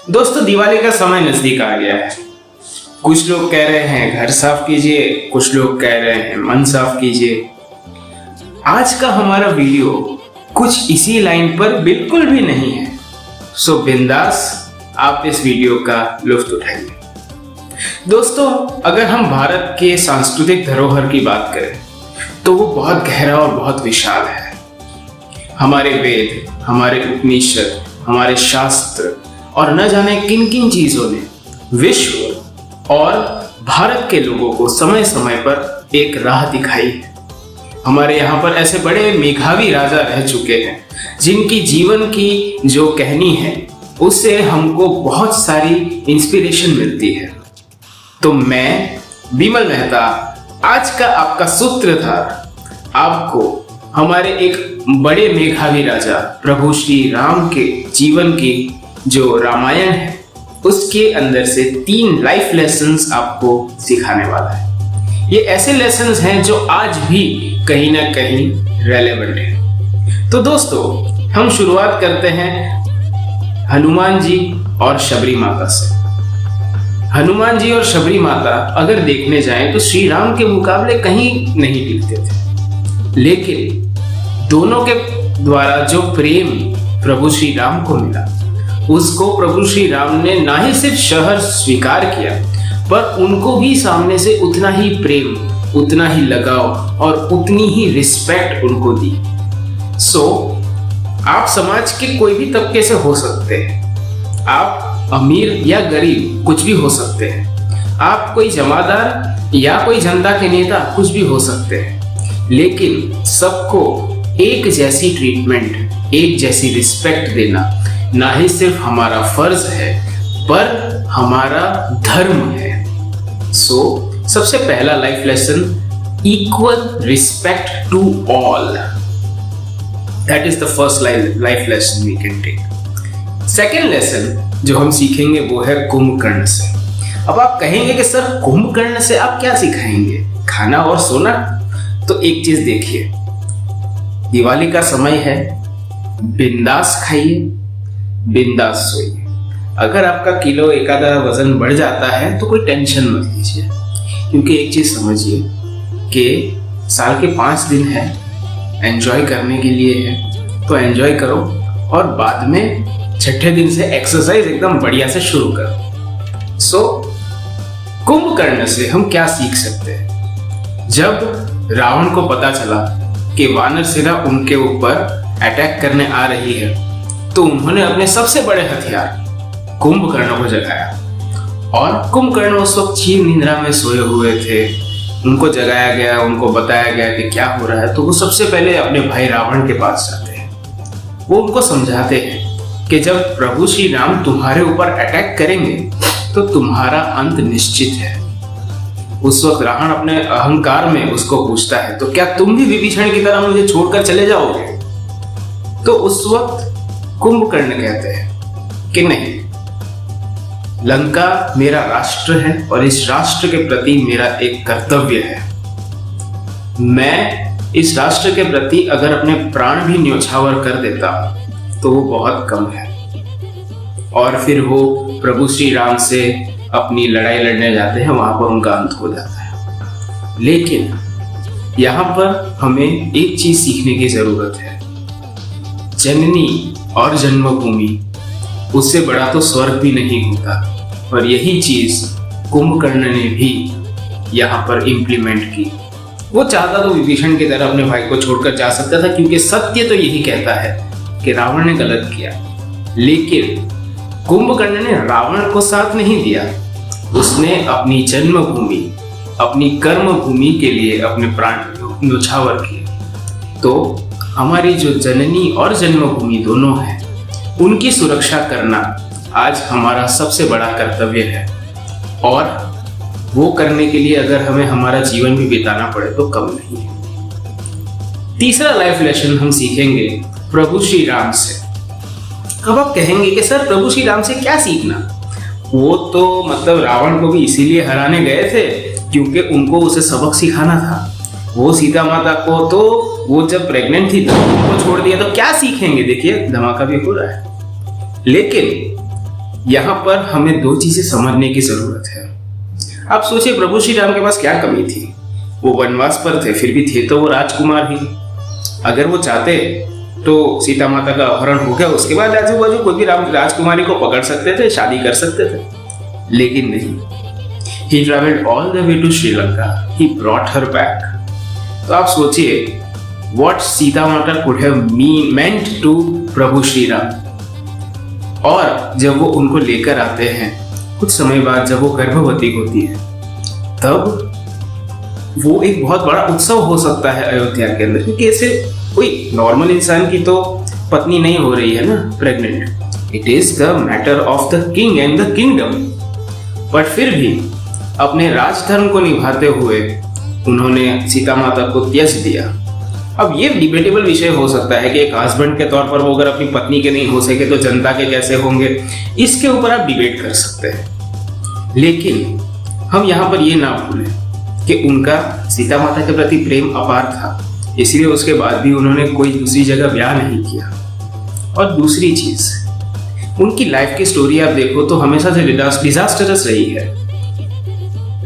दोस्तों, दिवाली का समय नजदीक आ गया है। कुछ लोग कह रहे हैं घर साफ कीजिए, कुछ लोग कह रहे हैं मन साफ कीजिए। आज का हमारा वीडियो कुछ इसी लाइन पर बिल्कुल भी नहीं है। सो बिंदास आप इस वीडियो का लुत्फ उठाइए। दोस्तों, अगर हम भारत के सांस्कृतिक धरोहर की बात करें तो वो बहुत गहरा और बहुत विशाल है। हमारे वेद, हमारे उपनिषद, हमारे शास्त्र और न जाने किन किन चीजों ने विश्व और भारत के लोगों को समय समय पर एक राह दिखाई है। हमारे यहाँ पर ऐसे बड़े मेधावी राजा रह चुके हैं जिनकी जीवन की जो कहानी है उससे हमको बहुत सारी इंस्पिरेशन मिलती है। तो मैं बिमल मेहता आज का आपका सूत्रधार आपको हमारे एक बड़े मेधावी राजा प्रभु श्री राम के जीवन की जो रामायण है उसके अंदर से 3 लाइफ लेसन्स आपको सिखाने वाला है। ये ऐसे लेसन्स हैं जो आज भी कहीं ना कहीं रेलेवेंट है। तो दोस्तों, हम शुरुआत करते हैं हनुमान जी और शबरी माता से। हनुमान जी और शबरी माता अगर देखने जाएं तो श्री राम के मुकाबले कहीं नहीं टिकते थे, लेकिन दोनों के द्वारा जो प्रेम प्रभु श्री राम को मिला उसको प्रभु श्री राम ने ना ही सिर्फ शहर स्वीकार किया पर उनको भी सामने से उतना ही प्रेम, उतना ही लगाव और उतनी ही रिस्पेक्ट उनको दी। आप समाज के कोई भी तबके से हो सकते हैं, आप अमीर या गरीब कुछ भी हो सकते हैं, आप कोई जमादार या कोई जनता के नेता कुछ भी हो सकते हैं, लेकिन सबको एक जैसी ट्रीटमेंट, एक जैसी रिस्पेक्ट देना ना ही सिर्फ हमारा फर्ज है पर हमारा धर्म है। सबसे पहला life lesson, equal respect to all. That is the first life lesson we can take. Second lesson जो हम सीखेंगे वो है कुंभकर्ण से। अब आप कहेंगे कि सर कुंभकर्ण से आप क्या सिखाएंगे, खाना और सोना? तो एक चीज देखिए, दिवाली का समय है, बिंदास खाइए, बिंदास सोइए। अगर आपका किलो एक आधा वजन बढ़ जाता है तो कोई टेंशन मत लीजिए, क्योंकि एक चीज समझिए कि साल के 5 दिन है, एंजॉय करने के लिए है, तो एंजॉय करो और बाद में 6ठे दिन से एक्सरसाइज एकदम बढ़िया से शुरू करो। कुंभकर्ण से हम क्या सीख सकते हैं? जब रावण को पता चला कि वानर सेना उनके ऊपर अटैक करने आ रही है तो उन्होंने अपने सबसे बड़े हथियार कुंभकर्ण को जगाया और कुंभकर्ण उस वक्त क्षीण निद्रा में सोए हुए थे। उनको जगाया गया, उनको बताया गया कि क्या हो रहा है, तो वो सबसे पहले अपने भाई रावण के पास जाते हैं। वो उनको समझाते हैं कि जब प्रभु श्री राम तुम्हारे ऊपर अटैक करेंगे तो तुम्हारा अंत निश्चित है। उस वक्त रावण अपने अहंकार में उसको पूछता है, तो क्या तुम भी विभीषण की तरह मुझे छोड़कर चले जाओगे? तो उस वक्त कुंभकर्ण कहते हैं कि नहीं, लंका मेरा राष्ट्र है और इस राष्ट्र के प्रति मेरा एक कर्तव्य है। मैं इस राष्ट्र के प्रति अगर अपने प्राण भी न्यौछावर कर देता तो वो बहुत कम है। और फिर वो प्रभु श्री राम से अपनी लड़ाई लड़ने जाते हैं, वहां पर उनका अंत हो जाता है। लेकिन यहाँ पर हमें एक चीज सीखने की जरूरत है, जननी और जन्मभूमि, उससे बड़ा तो स्वर्ग भी नहीं होता। और यही चीज कुंभकर्ण ने भी यहाँ पर इम्प्लीमेंट की। वो चाहता तो विभीषण की तरह अपने भाई को छोड़कर जा सकता था, क्योंकि सत्य तो यही कहता है कि रावण ने गलत किया, लेकिन कुंभकर्ण ने रावण को साथ नहीं दिया। उसने अपनी जन्मभूमि, अपनी कर्म भूमि के लिए अपने प्राण न्यौछावर किए। तो हमारी जो जननी और जन्मभूमि दोनों हैं, उनकी सुरक्षा करना आज हमारा सबसे बड़ा कर्तव्य है। और वो करने के लिए अगर हमें हमारा जीवन भी बिताना पड़े तो कम नहीं है। तीसरा लाइफ लेसन हम सीखेंगे प्रभु श्री राम से। अब आप कहेंगे कि सर प्रभु श्री राम से क्या सीखना? वो तो मतलब रावण को भी इसीलिए हराने गए थे क्योंकि उनको उसे सबक सिखाना था। वो सीता माता को तो वो जब प्रेग्नेंट थी तब उनको छोड़ दिया, तो क्या सीखेंगे? देखिए धमाका भी हो रहा है। लेकिन यहाँ पर हमें दो चीजें समझने की जरूरत है। आप सोचिए प्रभु श्री राम के पास क्या कमी थी। वो वनवास पर थे, फिर भी थे तो वो राजकुमार ही। अगर वो चाहते तो सीता माता का अपहरण हो गया, उसके बाद आजू बाजू कोई भी राजकुमारी को पकड़ सकते थे, शादी कर सकते थे, लेकिन नहीं। He traveled all the way to Sri Lanka. He brought her back. तो आप सोचिए what सीता माता could have meant to प्रभु श्री राम। और जब वो उनको लेकर आते हैं, कुछ समय बाद जब वो गर्भवती होती है, तब वो एक बहुत बड़ा उत्सव हो सकता है अयोध्या के अंदर, क्योंकि ऐसे कोई नॉर्मल इंसान की तो पत्नी नहीं हो रही है ना pregnant. It is the matter of the king and the kingdom. But फिर भी अपने राजधर्म को निभाते हुए उन्होंने सीता माता को त्यज दिया। अब ये डिबेटेबल विषय हो सकता है कि एक हस्बैंड के तौर पर वो अगर अपनी पत्नी के नहीं हो सके तो जनता के कैसे होंगे, इसके ऊपर आप डिबेट कर सकते हैं। लेकिन हम यहाँ पर ये ना भूलें कि उनका सीता माता के प्रति प्रेम अपार था, इसलिए उसके बाद भी उन्होंने कोई दूसरी जगह ब्याह नहीं किया। और दूसरी चीज, उनकी लाइफ की स्टोरी आप देखो तो हमेशा से डिजास्टरस रही है।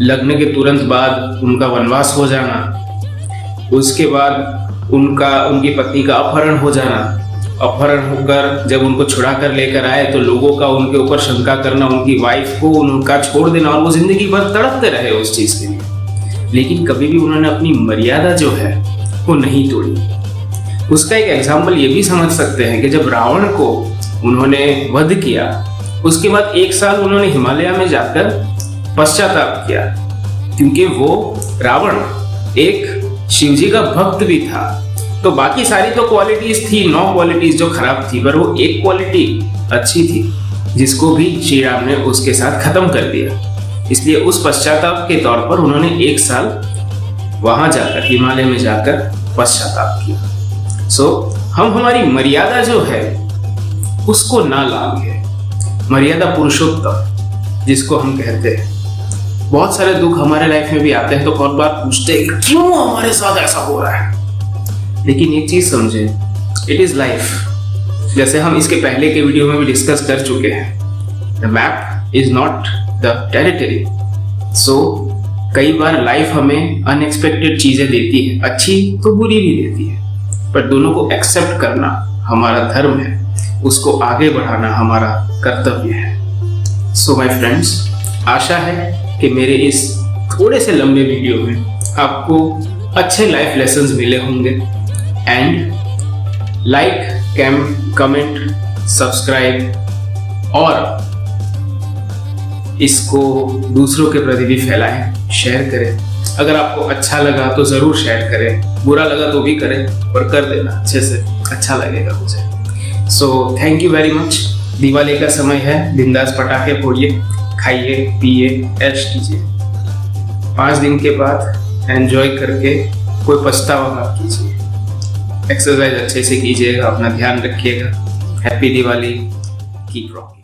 लग्न के तुरंत बाद उनका वनवास हो जाना, उसके बाद उनकी पत्नी का अपहरण हो जाना, अपहरण होकर जब उनको छुड़ा कर लेकर आए तो लोगों का उनके ऊपर शंका करना, उनकी वाइफ को उनका छोड़ देना, और वो जिंदगी भर तड़पते रहे उस चीज के लिए। लेकिन कभी भी उन्होंने अपनी मर्यादा जो है वो नहीं तोड़ी। उसका एक एग्जाम्पल ये भी समझ सकते हैं कि जब रावण को उन्होंने वध किया, उसके बाद 1 साल उन्होंने हिमालय में जाकर पश्चाताप किया, क्योंकि वो रावण एक शिवजी का भक्त भी था। तो बाकी सारी तो क्वालिटीज थी, 9 क्वालिटीज जो खराब थी, पर वो एक क्वालिटी अच्छी थी जिसको भी श्री राम ने उसके साथ खत्म कर दिया। इसलिए उस पश्चाताप के तौर पर उन्होंने 1 साल वहां जाकर हिमालय में जाकर पश्चाताप किया। सो हम हमारी मर्यादा जो है उसको ना लांघे। मर्यादा पुरुषोत्तम जिसको हम कहते हैं। बहुत सारे दुख हमारे लाइफ में भी आते हैं तो बहुत बार पूछते हैं क्यों हमारे साथ ऐसा हो रहा है। लेकिन एक चीज समझे, इट इज लाइफ। जैसे हम इसके पहले के वीडियो में भी डिस्कस कर चुके हैं, the map is not the territory. So कई बार लाइफ हमें अनएक्सपेक्टेड चीजें देती है, अच्छी तो बुरी भी देती है, पर दोनों को एक्सेप्ट करना हमारा धर्म है, उसको आगे बढ़ाना हमारा कर्तव्य है। सो माय फ्रेंड्स, आशा है कि मेरे इस थोड़े से लंबे वीडियो में आपको अच्छे लाइफ लेसन्स मिले होंगे। एंड लाइक, कमेंट, सब्सक्राइब और इसको दूसरों के प्रति भी फैलाएं, शेयर करें। अगर आपको अच्छा लगा तो जरूर शेयर करें, बुरा लगा तो भी करें, पर कर देना अच्छे से, अच्छा लगेगा मुझे। So thank you very much. Diwali का समय है, बिंदास पटाखे फोड़िए, खाइए, पिए, ऐश कीजिए। 5 दिन के बाद एंजॉय करके कोई पछतावा मत कीजिए। एक्सरसाइज अच्छे से कीजिएगा, अपना ध्यान रखिएगा। Happy Diwali, keep rocking.